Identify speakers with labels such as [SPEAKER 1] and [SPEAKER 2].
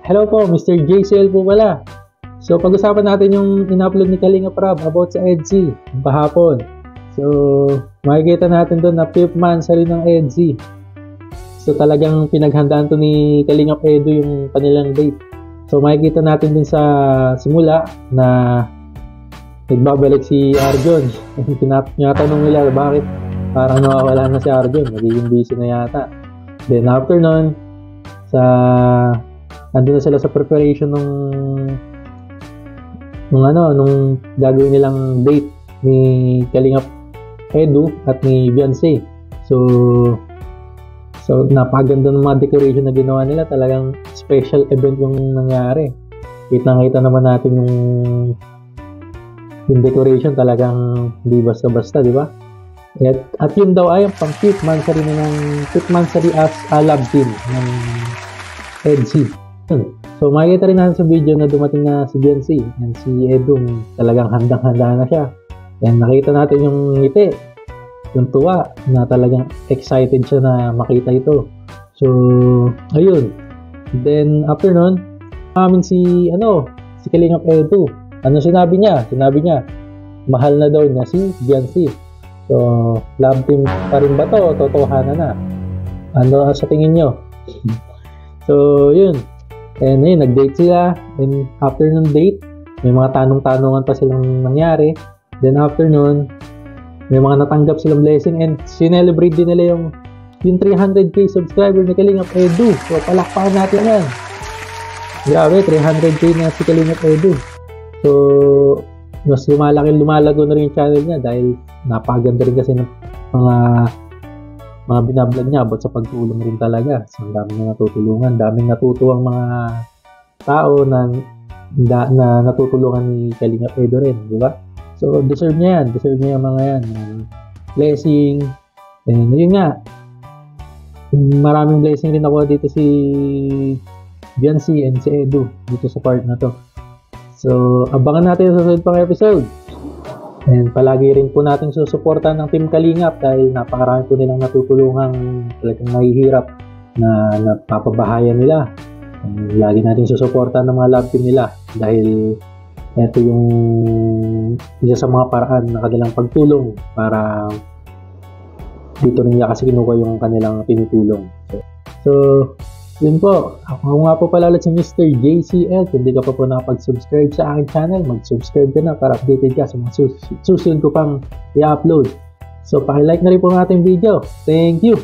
[SPEAKER 1] Hello po, Mr. JCL po pala. So, pag-usapan natin yung in-upload ni Kalinga Prab about sa EDSI kahapon. So, makikita natin doon na 5th monthsary ng EDSI. So, talagang pinaghandaan to ni Kalingap Edu yung kanilang date. So, makikita natin dun sa simula na nagbabalik si Arjon. Tinatanong nila bakit parang nawawala na si Arjon, nagiging busy na yata. Then after nun, nandun na sila sa preparation nung gagawin nilang date ni Kalingap Edu at ni Beyonce. So napaganda ng mga decoration na ginawa nila. Talagang special event yung nangyari. Kita naman natin yung decoration, talagang di basta-basta, di ba? At yun daw ay pang 5th monthsary as a lab team ng EDSI. So makikita rin natin sa video na dumating na si Beyonce and si Edu, talagang handang-handa na siya. And nakita natin yung ngiti, yung tuwa, na talagang excited siya na makita ito. So ayun. Then after nun, si Kalingap Edu. Ano sinabi niya? Sinabi niya, mahal na daw niya si Beyonce. So, love team pa rin ba to? Totohanan na. Ano sa tingin nyo? So, yun. And yun, nag-date sila. And after ng date, may mga tanong-tanungan pa silang nangyari. Then after nun, may mga natanggap silang blessing. And sinelebrate din nila yung 300k subscriber ni Kalingap Edu. So, palakpakan natin yan. Grabe, 300k na si Kalingap Edu. So, mas lumalago na rin yung channel niya dahil napaganda rin kasi ng mga binablog niya about sa pagtulong rin talaga. So, ang daming natutulungan, daming natutuwang mga tao na natutulungan ni Kalingap Edu rin, di ba? So, deserve niya yung mga yan, blessing. And yun nga, maraming blessing rin ako dito si Beyonce and si Edu dito sa part na to. So, abangan natin sa susunod pang episode. And palagi rin po natin susuportahan ng Team Kalingap dahil napakarami po nilang natutulungang talagang nahihirap na napapabahayan nila. And lagi natin susuportahan ng mga love team nila dahil ito yung isa sa mga paraan na kanilang pagtulong para dito nila kasi kinuha yung kanilang tinutulong. So yun po, ako nga po pala ulit si Mr. JCL. Kung di ka pa po nakapag-subscribe sa aking channel, mag-subscribe ka na para updated ka sa mga susunod ko pang i-upload. So, paki-like na rin po ng ating video. Thank you!